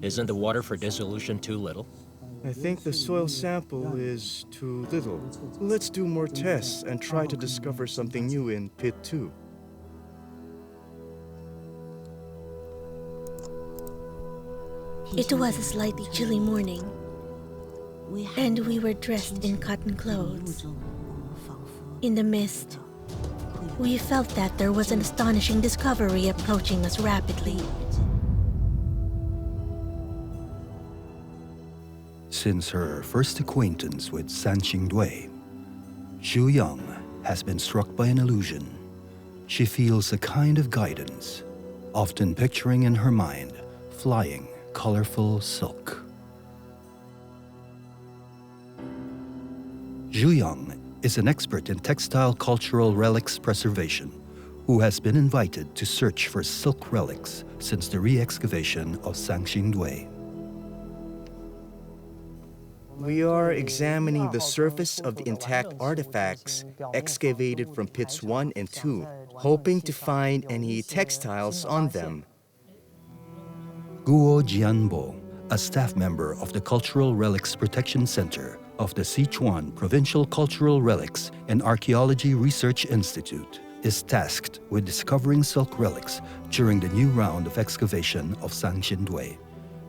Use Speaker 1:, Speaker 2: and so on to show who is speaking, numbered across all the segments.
Speaker 1: Isn't the water for dissolution too little?
Speaker 2: I think the soil sample is too little. Let's do more tests and try to discover something new in Pit 2.
Speaker 3: It was a slightly chilly morning, and we were dressed in cotton clothes. In the mist, we felt that there was an astonishing discovery approaching us rapidly.
Speaker 4: Since her first acquaintance with Sanxingdui, Zhu Yang has been struck by an illusion. She feels a kind of guidance, often picturing in her mind flying, colorful silk. Zhu Yang is an expert in textile cultural relics preservation who has been invited to search for silk relics since the re-excavation of Sanxingdui.
Speaker 2: We are examining the surface of the intact artifacts excavated from Pits 1 and 2, hoping to find any textiles on them.
Speaker 4: Guo Jianbo, a staff member of the Cultural Relics Protection Center of the Sichuan Provincial Cultural Relics and Archaeology Research Institute, is tasked with discovering silk relics during the new round of excavation of Sanxingdui.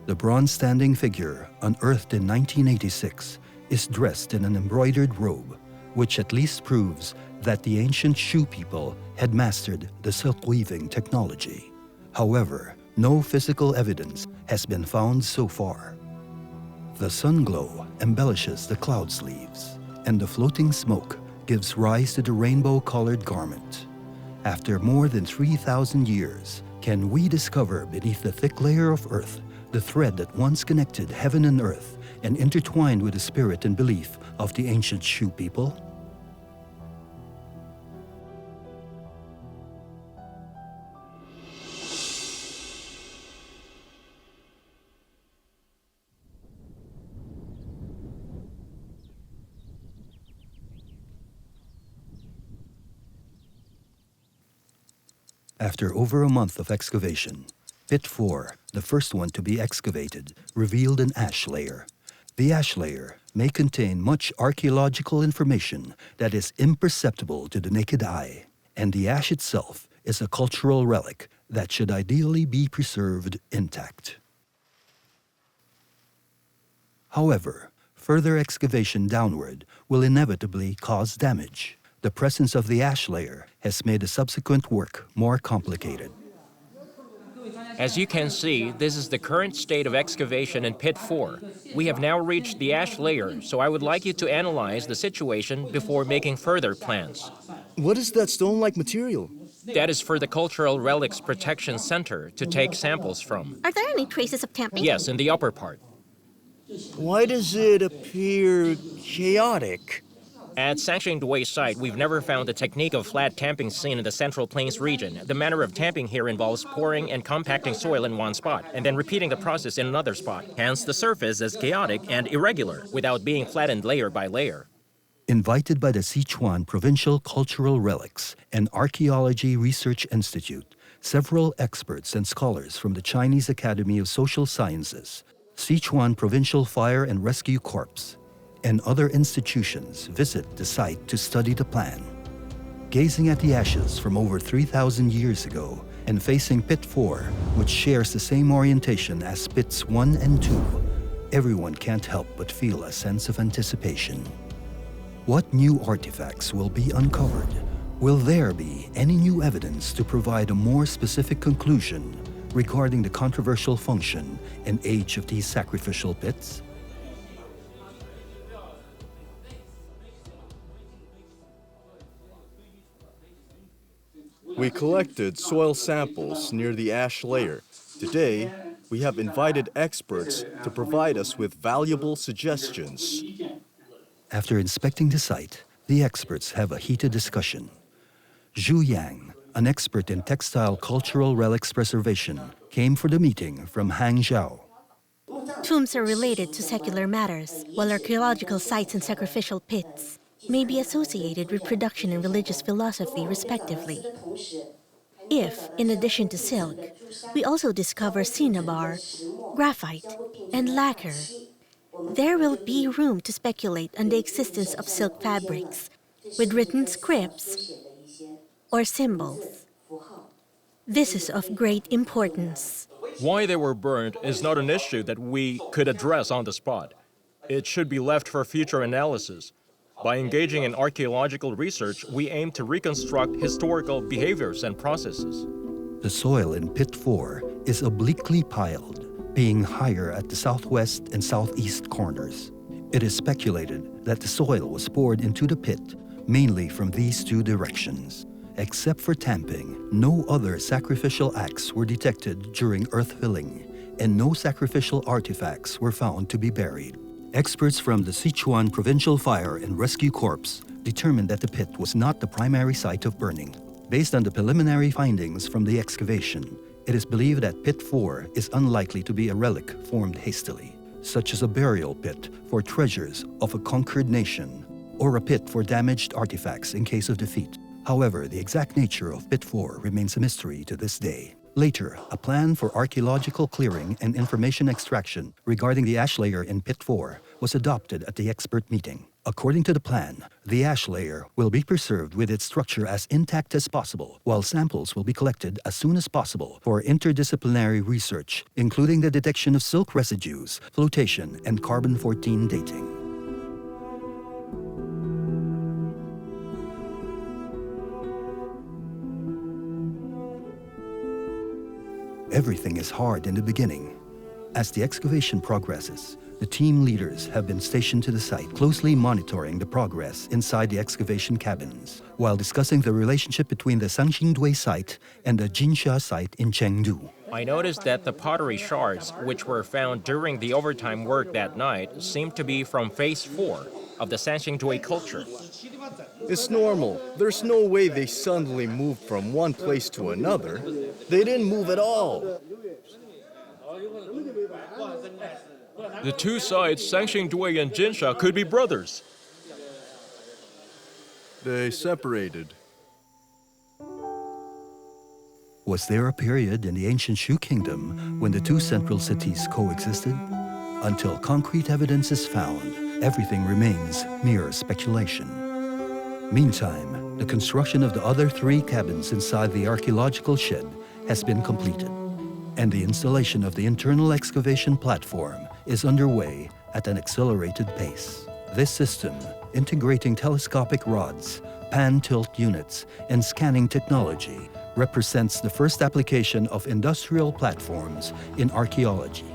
Speaker 4: The bronze standing figure, unearthed in 1986, is dressed in an embroidered robe, which at least proves that the ancient Shu people had mastered the silk weaving technology. However, no physical evidence has been found so far. The sun glow embellishes the cloud sleeves, and the floating smoke gives rise to the rainbow-colored garment. After more than 3,000 years, can we discover beneath the thick layer of earth the thread that once connected heaven and earth and intertwined with the spirit and belief of the ancient Shu people? After over a month of excavation, Pit 4, the first one to be excavated, revealed an ash layer. The ash layer may contain much archaeological information that is imperceptible to the naked eye, and the ash itself is a cultural relic that should ideally be preserved intact. However, further excavation downward will inevitably cause damage. The presence of the ash layer has made the subsequent work more complicated.
Speaker 1: As you can see, this is the current state of excavation in Pit 4. We have now reached the ash layer, so I would like you to analyze the situation before making further plans.
Speaker 2: What is that stone-like material?
Speaker 1: That is for the Cultural Relics Protection Center to take samples from.
Speaker 3: Are there any traces of tamping?
Speaker 1: Yes, in the upper part.
Speaker 2: Why does it appear chaotic?
Speaker 1: At Sanxingdui site, we've never found the technique of flat tamping seen in the Central Plains region. The manner of tamping here involves pouring and compacting soil in one spot, and then repeating the process in another spot. Hence, the surface is chaotic and irregular, without being flattened layer by layer.
Speaker 4: Invited by the Sichuan Provincial Cultural Relics and Archaeology Research Institute, several experts and scholars from the Chinese Academy of Social Sciences, Sichuan Provincial Fire and Rescue Corps, and other institutions visit the site to study the plan. Gazing at the ashes from over 3,000 years ago and facing Pit 4, which shares the same orientation as Pits 1 and 2, everyone can't help but feel a sense of anticipation. What new artifacts will be uncovered? Will there be any new evidence to provide a more specific conclusion regarding the controversial function and age of these sacrificial pits?
Speaker 2: We collected soil samples near the ash layer. Today, we have invited experts to provide us with valuable suggestions.
Speaker 4: After inspecting the site, the experts have a heated discussion. Zhu Yang, an expert in textile cultural relics preservation, came for the meeting from Hangzhou.
Speaker 3: Tombs are related to secular matters, while archaeological sites and sacrificial pits may be associated with production and religious philosophy, respectively. if, in addition to silk, we also discover cinnabar, graphite, and lacquer, there will be room to speculate on the existence of silk fabrics with written scripts or symbols. This is of great importance.
Speaker 1: Why they were burned is not an issue that we could address on the spot. It should be left for future analysis. By engaging in archaeological research, we aim to reconstruct historical behaviors and processes.
Speaker 4: The soil in Pit 4 is obliquely piled, being higher at the southwest and southeast corners. It is speculated that the soil was poured into the pit mainly from these two directions. Except for tamping, no other sacrificial acts were detected during earth filling, and no sacrificial artifacts were found to be buried. Experts from the Sichuan Provincial Fire and Rescue Corps determined that the pit was not the primary site of burning. Based on the preliminary findings from the excavation, it is believed that Pit 4 is unlikely to be a relic formed hastily, such as a burial pit for treasures of a conquered nation, or a pit for damaged artifacts in case of defeat. However, the exact nature of Pit 4 remains a mystery to this day. Later, a plan for archaeological clearing and information extraction regarding the ash layer in Pit 4 was adopted at the expert meeting. According to the plan, the ash layer will be preserved with its structure as intact as possible, while samples will be collected as soon as possible for interdisciplinary research, including the detection of silk residues, flotation, and carbon-14 dating. Everything is hard in the beginning. As the excavation progresses, the team leaders have been stationed to the site, closely monitoring the progress inside the excavation cabins, while discussing the relationship between the Sanxingdui site and the Jinsha site in Chengdu.
Speaker 1: I noticed that the pottery shards, which were found during the overtime work that night, seemed to be from Phase 4 of the Sanxingdui culture.
Speaker 2: It's normal. There's no way they suddenly moved from one place to another. They didn't move at all.
Speaker 1: The two sides, Sanxingdui and Jinsha, could be brothers.
Speaker 2: They separated.
Speaker 4: Was there a period in the ancient Shu kingdom when the two central cities coexisted? Until concrete evidence is found, everything remains mere speculation. Meantime, the construction of the other three cabins inside the archaeological shed has been completed, and the installation of the internal excavation platform is underway at an accelerated pace. This system, integrating telescopic rods, pan-tilt units, and scanning technology, represents the first application of industrial platforms in archaeology.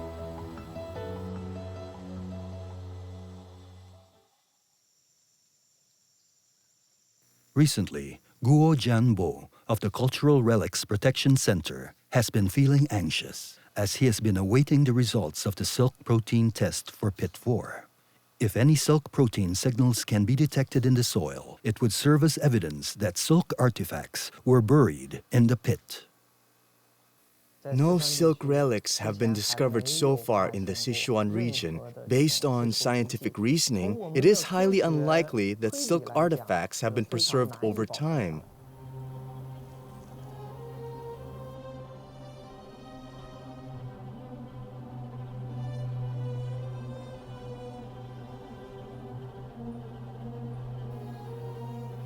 Speaker 4: Recently, Guo Jianbo of the Cultural Relics Protection Center has been feeling anxious, as he has been awaiting the results of the silk protein test for Pit 4. If any silk protein signals can be detected in the soil, it would serve as evidence that silk artifacts were buried in the pit.
Speaker 2: No silk relics have been discovered so far in the Sichuan region. Based on scientific reasoning, it is highly unlikely that silk artifacts have been preserved over time.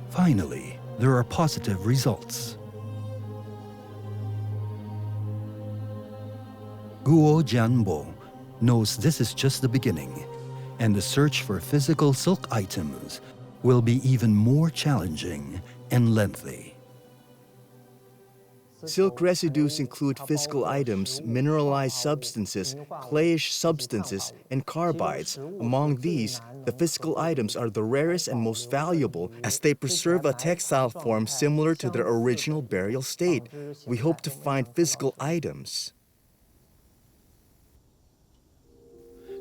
Speaker 4: Finally, there are positive results. Guo Jianbo knows this is just the beginning, and the search for physical silk items will be even more challenging and lengthy.
Speaker 2: Silk residues include physical items, mineralized substances, clayish substances, and carbides. Among these, the physical items are the rarest and most valuable, as they preserve a textile form similar to their original burial state. We hope to find physical items.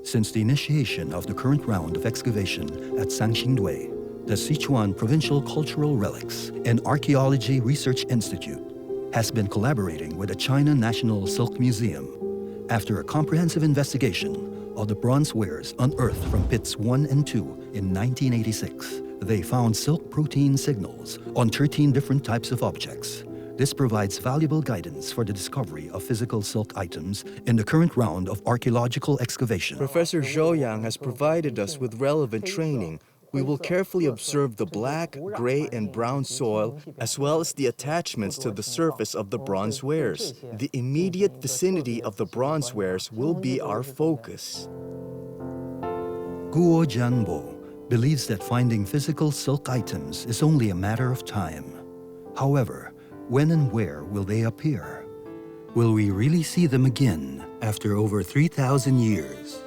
Speaker 4: Since the initiation of the current round of excavation at Sanxingdui, the Sichuan Provincial Cultural Relics and Archaeology Research Institute has been collaborating with the China National Silk Museum. After a comprehensive investigation of the bronze wares unearthed from pits 1 and 2 in 1986, they found silk protein signals on 13 different types of objects. This provides valuable guidance for the discovery of physical silk items in the current round of archaeological excavation.
Speaker 2: Professor Zhou Yang has provided us with relevant training. We will carefully observe the black, gray, and brown soil, as well as the attachments to the surface of the bronze wares. The immediate vicinity of the bronze wares will be our focus.
Speaker 4: Guo Jianbo believes that finding physical silk items is only a matter of time. However, when and where will they appear? Will we really see them again after over 3,000 years?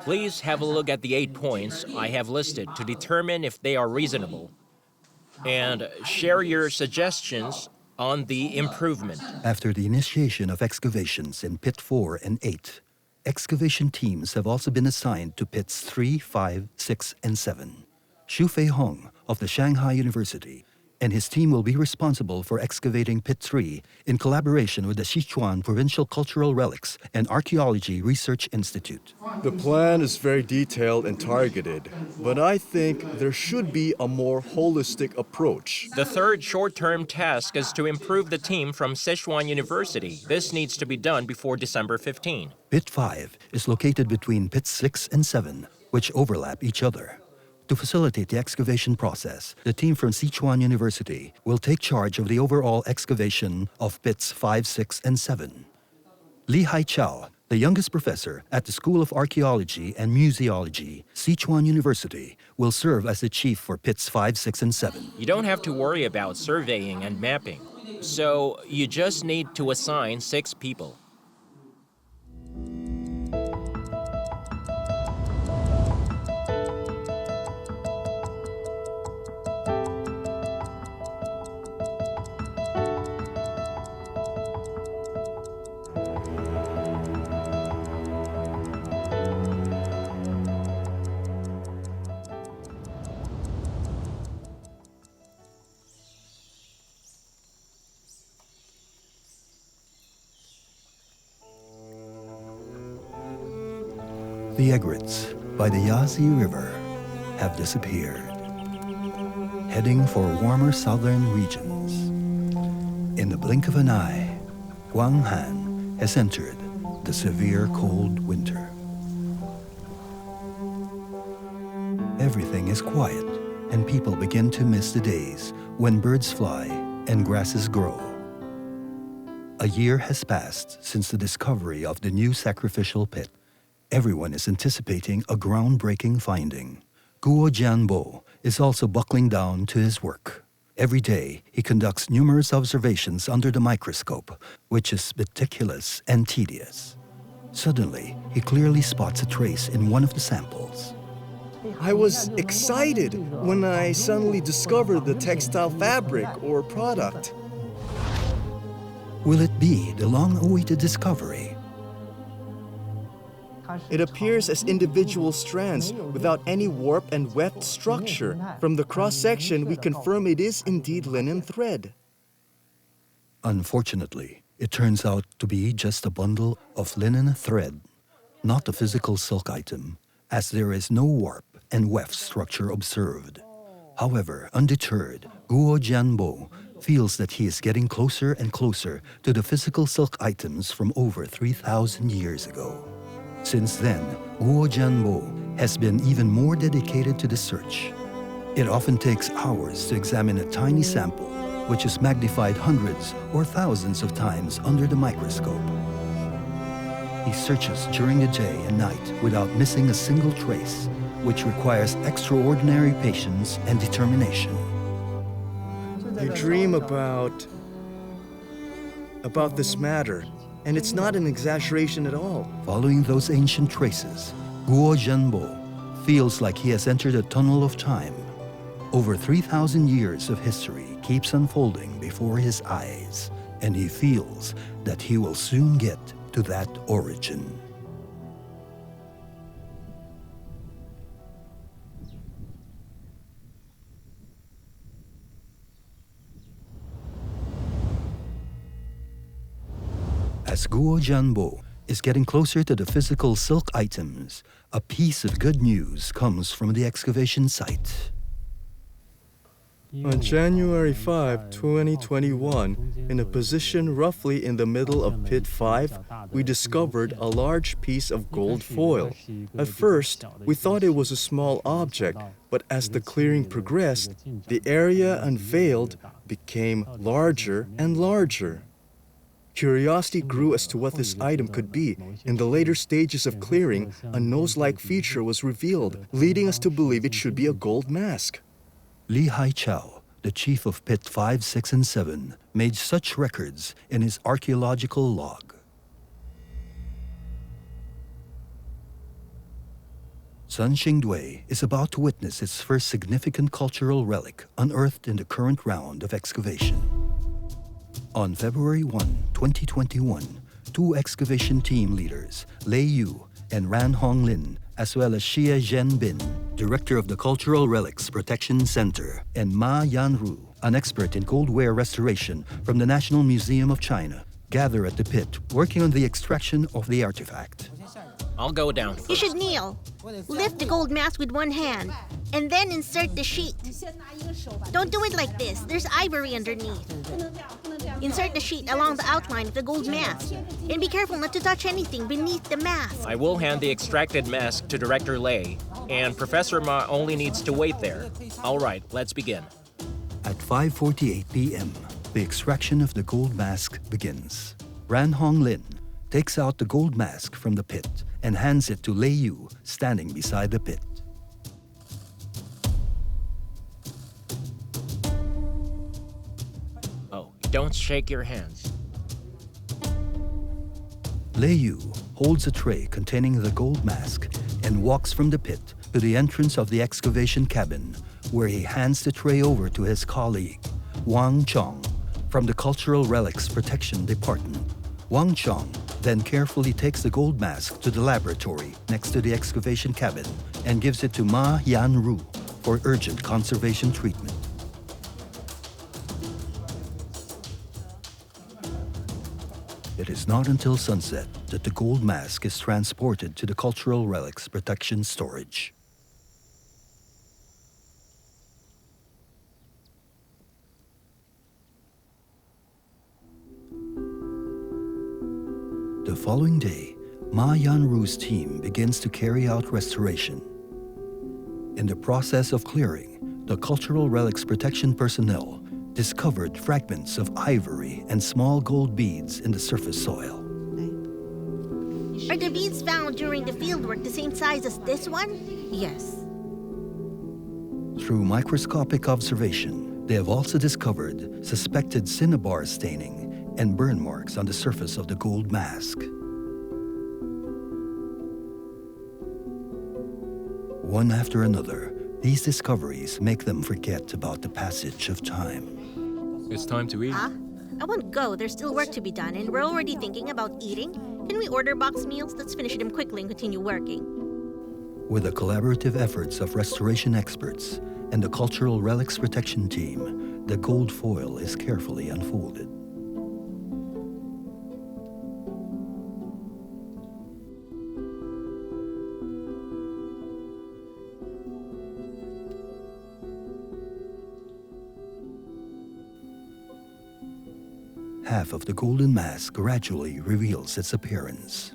Speaker 1: Please have a look at the 8 points I have listed to determine if they are reasonable. And share your suggestions on the improvement.
Speaker 4: After the initiation of excavations in Pit 4 and 8, excavation teams have also been assigned to Pits 3, 5, 6, and 7. Xu Feihong of the Shanghai University and his team will be responsible for excavating Pit 3 in collaboration with the Sichuan Provincial Cultural Relics and Archaeology Research Institute.
Speaker 2: The plan is very detailed and targeted, but I think there should be a more holistic approach.
Speaker 1: The third short-term task is to improve the team from Sichuan University. This needs to be done before December 15.
Speaker 4: Pit 5 is located between Pits 6 and 7, which overlap each other. To facilitate the excavation process, the team from Sichuan University will take charge of the overall excavation of Pits 5, 6, and 7. Li Haichao, the youngest professor at the School of Archaeology and Museology, Sichuan University, will serve as the chief for Pits 5, 6, and 7.
Speaker 1: You don't have to worry about surveying and mapping. So you just need to assign 6 people.
Speaker 4: The egrets by the Yazi River have disappeared, heading for warmer southern regions. In the blink of an eye, Guanghan has entered the severe cold winter. Everything is quiet, and people begin to miss the days when birds fly and grasses grow. A year has passed since the discovery of the new sacrificial pit. Everyone is anticipating a groundbreaking finding. Guo Jianbo is also buckling down to his work. Every day, he conducts numerous observations under the microscope, which is meticulous and tedious. Suddenly, he clearly spots a trace in one of the samples.
Speaker 2: I was excited when I suddenly discovered the textile fabric or product.
Speaker 4: Will it be the long-awaited discovery?
Speaker 2: It appears as individual strands without any warp and weft structure. From the cross-section, we confirm it is indeed linen thread.
Speaker 4: Unfortunately, it turns out to be just a bundle of linen thread, not a physical silk item, as there is no warp and weft structure observed. However, undeterred, Guo Jianbo feels that he is getting closer and closer to the physical silk items from over 3,000 years ago. Since then, Guo Jianbo has been even more dedicated to the search. It often takes hours to examine a tiny sample, which is magnified hundreds or thousands of times under the microscope. He searches during the day and night without missing a single trace, which requires extraordinary patience and determination.
Speaker 2: You dream about this matter, and it's not an exaggeration at all.
Speaker 4: Following those ancient traces, Guo Jianbo feels like he has entered a tunnel of time. Over 3,000 years of history keeps unfolding before his eyes, and he feels that he will soon get to that origin. As Guo Jianbo is getting closer to the physical silk items, a piece of good news comes from the excavation site.
Speaker 2: On January 5, 2021, in a position roughly in the middle of Pit 5, we discovered a large piece of gold foil. At first, we thought it was a small object, but as the clearing progressed, the area unveiled became larger and larger. Curiosity grew as to what this item could be. In the later stages of clearing, a nose-like feature was revealed, leading us to believe it should be a gold mask.
Speaker 4: Li Haichao, the chief of Pit 5, 6, and 7, made such records in his archaeological log. Sanxingdui is about to witness its first significant cultural relic unearthed in the current round of excavation. On February 1, 2021, two excavation team leaders, Lei Yu and Ran Honglin, as well as Xie Zhenbin, director of the Cultural Relics Protection Center, and Ma Yanru, an expert in goldware restoration from the National Museum of China, gather at the pit working on the extraction of the artifact.
Speaker 1: I'll go down first.
Speaker 3: You should kneel. Lift the gold mask with one hand, and then insert the sheet. Don't do it like this. There's ivory underneath. Insert the sheet along the outline of the gold mask, and be careful not to touch anything beneath the mask.
Speaker 1: I will hand the extracted mask to Director Lei, and Professor Ma only needs to wait there. All right, let's begin.
Speaker 4: At 5:48 p.m., the extraction of the gold mask begins. Ran Honglin takes out the gold mask from the pit and hands it to Lei Yu, standing beside the pit.
Speaker 1: Oh, don't shake your hands.
Speaker 4: Lei Yu holds a tray containing the gold mask and walks from the pit to the entrance of the excavation cabin, where he hands the tray over to his colleague, Wang Chong, from the Cultural Relics Protection Department. Wang Chong then carefully takes the gold mask to the laboratory next to the excavation cabin and gives it to Ma Yanru for urgent conservation treatment. It is not until sunset that the gold mask is transported to the Cultural Relics Protection Storage. The following day, Ma Yanru's team begins to carry out restoration. In the process of clearing, the Cultural Relics Protection personnel discovered fragments of ivory and small gold beads in the surface soil.
Speaker 3: Are the beads found during the fieldwork the same size as this one? Yes.
Speaker 4: Through microscopic observation, they have also discovered suspected cinnabar staining and burn marks on the surface of the gold mask. One after another, these discoveries make them forget about the passage of time.
Speaker 5: It's time to eat.
Speaker 3: Huh? I won't go. There's still work to be done, and we're already thinking about eating. Can we order box meals? Let's finish them quickly and continue working.
Speaker 4: With the collaborative efforts of restoration experts and the Cultural Relics Protection Team, the gold foil is carefully unfolded. Half of the golden mask gradually reveals its appearance.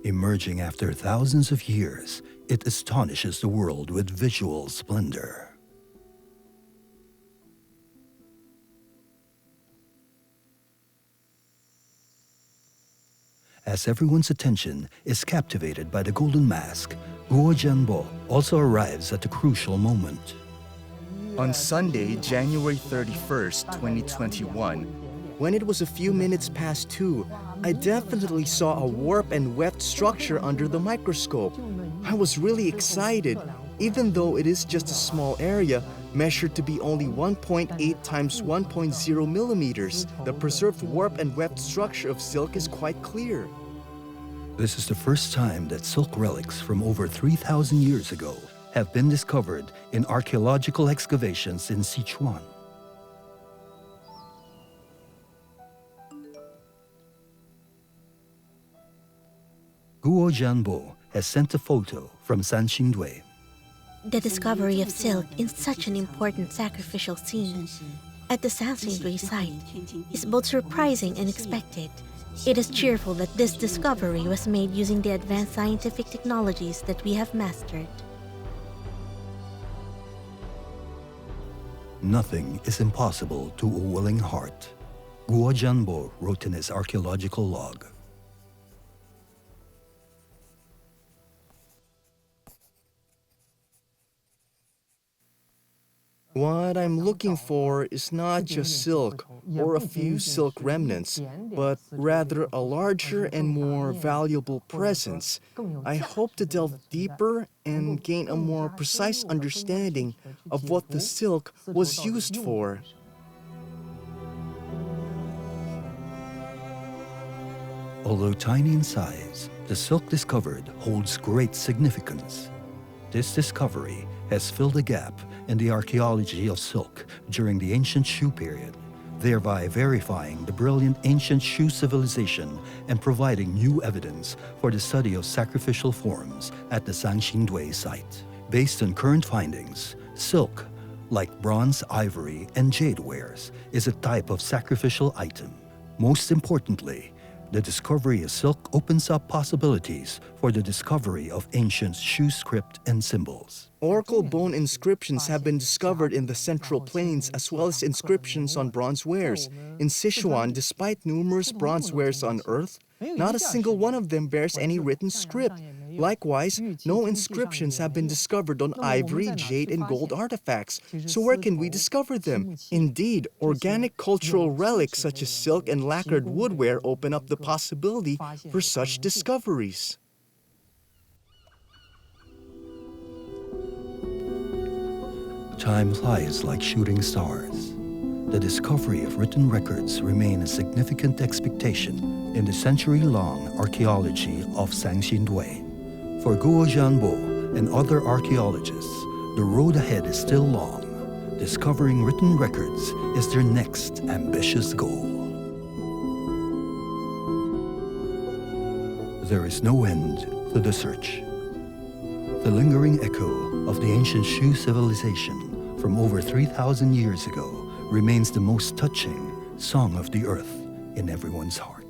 Speaker 4: Emerging after thousands of years, it astonishes the world with visual splendor. As everyone's attention is captivated by the golden mask, Guo Jianbo also arrives at the crucial moment.
Speaker 2: On Sunday, January 31st, 2021, when it was a few minutes past 2, I definitely saw a warp and weft structure under the microscope. I was really excited, even though it is just a small area, measured to be only 1.8 times 1.0 millimeters. The preserved warp and weft structure of silk is quite clear.
Speaker 4: This is the first time that silk relics from over 3,000 years ago have been discovered in archaeological excavations in Sichuan. Guo Jianbo has sent a photo from Sanxingdui.
Speaker 3: The discovery of silk in such an important sacrificial scene at the Sanxingdui site is both surprising and expected. It is cheerful that this discovery was made using the advanced scientific technologies that we have mastered.
Speaker 4: Nothing is impossible to a willing heart, Guo Jianbo wrote in his archaeological log.
Speaker 2: What I'm looking for is not just silk or a few silk remnants, but rather a larger and more valuable presence. I hope to delve deeper and gain a more precise understanding of what the silk was used for.
Speaker 4: Although tiny in size, the silk discovered holds great significance. This discovery has filled a gap in the archaeology of silk during the ancient Shu period, thereby verifying the brilliant ancient Shu civilization and providing new evidence for the study of sacrificial forms at the Sanxingdui site. Based on current findings, silk, like bronze, ivory, and jade wares, is a type of sacrificial item. Most importantly, the discovery of silk opens up possibilities for the discovery of ancient Shu script and symbols.
Speaker 2: Oracle bone inscriptions have been discovered in the Central Plains as well as inscriptions on bronze wares. In Sichuan, despite numerous bronze wares unearthed, not a single one of them bears any written script. Likewise, no inscriptions have been discovered on ivory, jade, and gold artifacts. So where can we discover them? Indeed, organic cultural relics such as silk and lacquered woodware open up the possibility for such discoveries.
Speaker 4: Time flies like shooting stars. The discovery of written records remain a significant expectation in the century-long archaeology of Sanxingdui. For Guo Jianbo and other archaeologists, the road ahead is still long. Discovering written records is their next ambitious goal. There is no end to the search. The lingering echo of the ancient Shu civilization from over 3,000 years ago remains the most touching song of the earth in everyone's heart.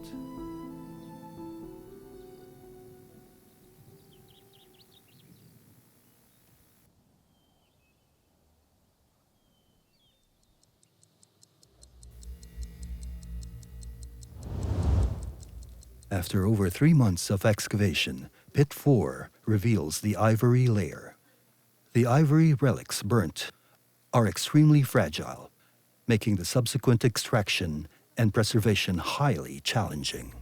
Speaker 4: After over 3 months of excavation, Pit 4 reveals the ivory layer. The ivory relics burnt are extremely fragile, making the subsequent extraction and preservation highly challenging.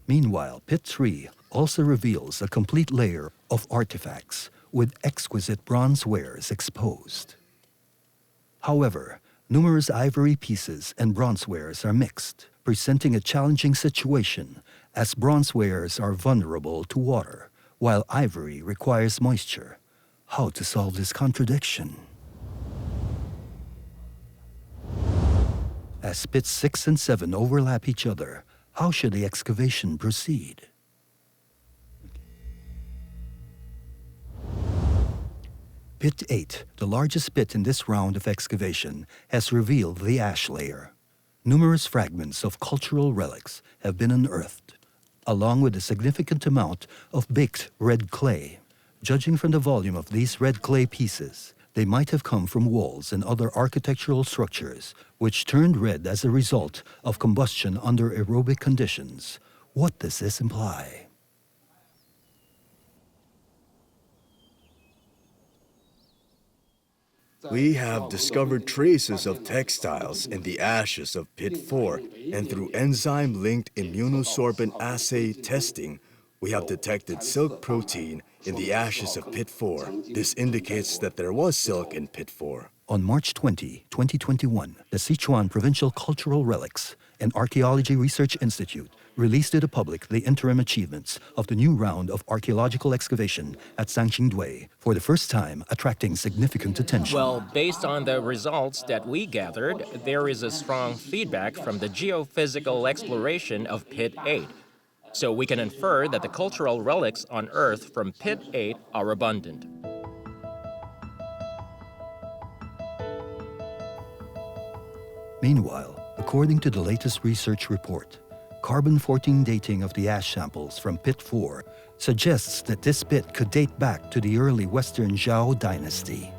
Speaker 4: Meanwhile, Pit 3 also reveals a complete layer of artifacts with exquisite bronze wares exposed. However, numerous ivory pieces and bronze wares are mixed, presenting a challenging situation as bronze wares are vulnerable to water, while ivory requires moisture. How to solve this contradiction? As pits 6 and 7 overlap each other, how should the excavation proceed? Pit 8, the largest pit in this round of excavation, has revealed the ash layer. Numerous fragments of cultural relics have been unearthed, along with a significant amount of baked red clay. Judging from the volume of these red clay pieces, they might have come from walls and other architectural structures, which turned red as a result of combustion under aerobic conditions. What does this imply?
Speaker 2: We have discovered traces of textiles in the ashes of Pit 4, and through enzyme-linked immunosorbent assay testing, we have detected silk protein in the ashes of Pit 4. This indicates that there was silk in Pit 4.
Speaker 4: On March 20, 2021, the Sichuan Provincial Cultural Relics and Archaeology Research Institute released to the public the interim achievements of the new round of archaeological excavation at Sanxingdui, for the first time attracting significant attention.
Speaker 1: Well, based on the results that we gathered, there is a strong feedback from the geophysical exploration of Pit 8. So we can infer that the cultural relics unearthed from Pit 8 are abundant.
Speaker 4: Meanwhile, according to the latest research report, carbon-14 dating of the ash samples from Pit 4 suggests that this pit could date back to the early Western Zhao dynasty.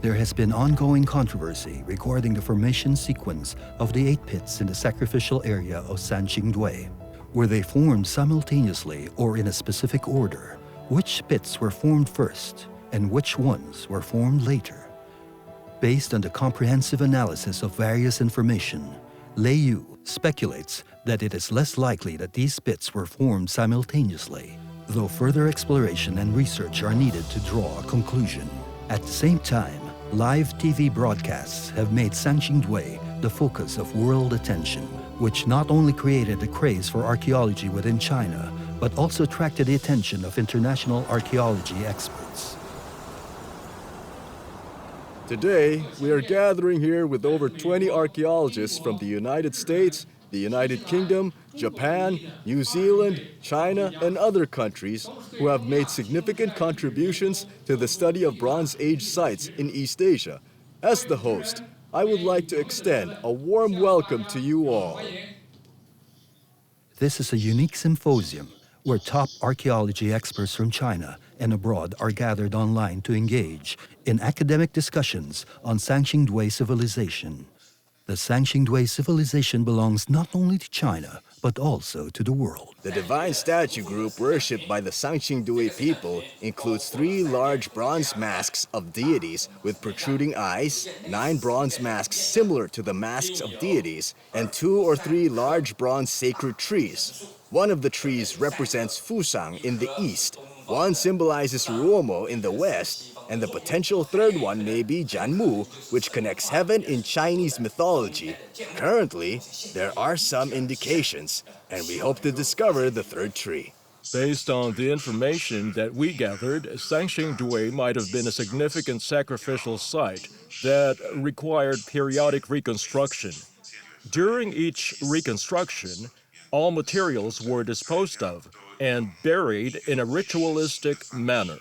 Speaker 4: There has been ongoing controversy regarding the formation sequence of the 8 pits in the sacrificial area of Sanxingdui. Were they formed simultaneously or in a specific order? Which pits were formed first and which ones were formed later? Based on the comprehensive analysis of various information, Lei Yu speculates that it is less likely that these pits were formed simultaneously, though further exploration and research are needed to draw a conclusion. At the same time, live TV broadcasts have made Sanxingdui the focus of world attention, which not only created a craze for archaeology within China, but also attracted the attention of international archaeology experts.
Speaker 6: Today, we are gathering here with over 20 archaeologists from the United States, the United Kingdom, Japan, New Zealand, China, and other countries who have made significant contributions to the study of Bronze Age sites in East Asia. As the host, I would like to extend a warm welcome to you all.
Speaker 4: This is a unique symposium where top archaeology experts from China and abroad are gathered online to engage in academic discussions on Sanxingdui civilization. The Sanxingdui civilization belongs not only to China, but also to the world.
Speaker 6: The divine statue group worshipped by the Sanxingdui people includes 3 large bronze masks of deities with protruding eyes, 9 bronze masks similar to the masks of deities, and 2 or 3 large bronze sacred trees. One of the trees represents Fusang in the east, one symbolizes Ruomo in the west, and the potential third one may be Jianmu, which connects heaven in Chinese mythology. Currently, there are some indications, and we hope to discover the third tree.
Speaker 7: Based on the information that we gathered, Sanxingdui might have been a significant sacrificial site that required periodic reconstruction. During each reconstruction, all materials were disposed of and buried in a ritualistic manner.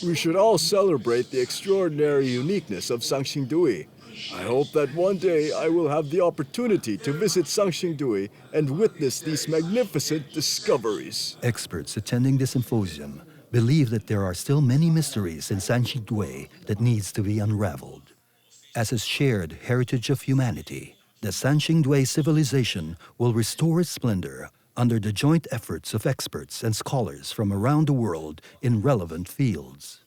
Speaker 6: We should all celebrate the extraordinary uniqueness of Sanxingdui. I hope that one day I will have the opportunity to visit Sanxingdui and witness these magnificent discoveries.
Speaker 4: Experts attending the symposium believe that there are still many mysteries in Sanxingdui that needs to be unraveled. As a shared heritage of humanity, the Sanxingdui civilization will restore its splendor under the joint efforts of experts and scholars from around the world in relevant fields.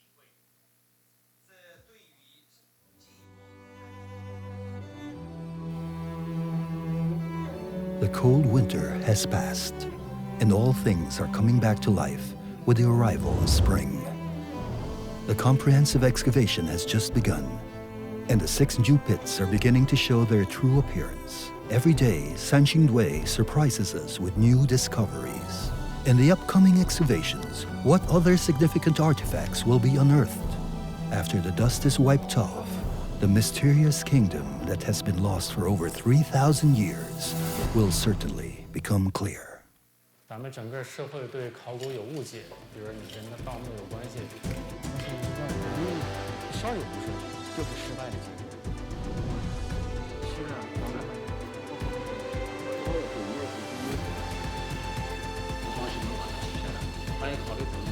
Speaker 4: The cold winter has passed, and all things are coming back to life with the arrival of spring. The comprehensive excavation has just begun, and the 6 new pits are beginning to show their true appearance. Every day, Sanxingdui surprises us with new discoveries. In the upcoming excavations, what other significant artifacts will be unearthed? After the dust is wiped off, the mysterious kingdom that has been lost for over 3,000 years will certainly become clear.
Speaker 8: 咱们整个社会对考古有误解，比如你跟盗墓有关系，稍有不慎就是失败的结果。是啊，当然。我是能把它取下来，欢迎考虑。